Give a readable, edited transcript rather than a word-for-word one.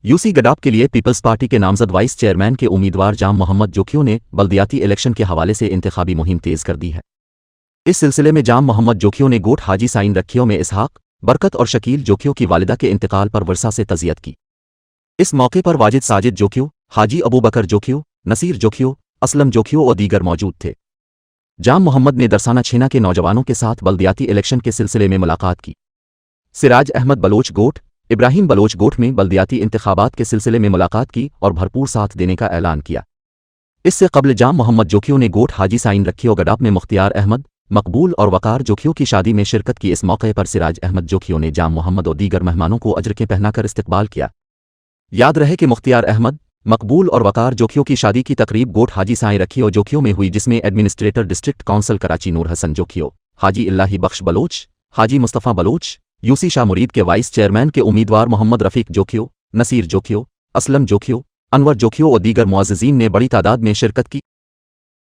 UC Gadap के लिए peoples party के नामजद वाइस चेयरमैन के उम्मीदवार जाम मोहम्मद जोखियों ने बल्दियाती इलेक्शन के हवाले से इंतखाबी मुहिम तेज कर दी है। इस सिलसिले में जाम मोहम्मद जोखियों ने गोठ हाजी साइन रखियों में इसहाक, बरकत और शकील जोखियों की वालिदा के इंतकाल पर वर्षा से तज़ियत की। इस मौके पर वाजिद साजिद जोखियों, हाजी अबू बकर जोखियों, नसीर जोखियों, असलम जोखियों और दीगर मौजूद थे। जाम मोहम्मद ने दरसाना छेना के नौजवानों के साथ बल्दियाती इलेक्शन के सिलसिले में मुलाकात की। सिराज अहमद बलोच गोठ, इब्राहिम बलोच गोठ में बल्दियाती इंतखाबात के सिलसिले में मुलाकात की और भरपूर साथ देने का ऐलान किया। इससे कबल जाम मोहम्मद जोखियों ने गोठ हाजी साइन रखियों गडाप में मुख्तियार अहमद, मकबूल और वकार जोखियों की शादी में शिरकत की। इस मौके पर सिराज अहमद जोखियों ने जाम मोहम्मद और दीगर मेहमानों को अजरकें पहनाकर इस्तकबाल किया। याद रहे कि मुख्तियार अहमद, मकबूल और वकार जोखियों की शादी की तकरीब गोठ हाजी साइन रखियों जोखियों में हुई, जिसमें एडमिनिस्ट्रेटर डिस्ट्रिक्ट काउंसिल कराची नूर हसन जोखियों, हाजी इल्लाही बख्श बलोच, हाजी मुस्तफ़ा बलोच, यूसी शाह मुरीद के वाइस चेयरमैन के उम्मीदवार मोहम्मद रफ़ीक जोखियों, नसीर जोखियों, असलम जोखियों, अनवर जोखियों और दीगर मुअज़्ज़िज़ीन ने बड़ी तादाद में शिरकत की।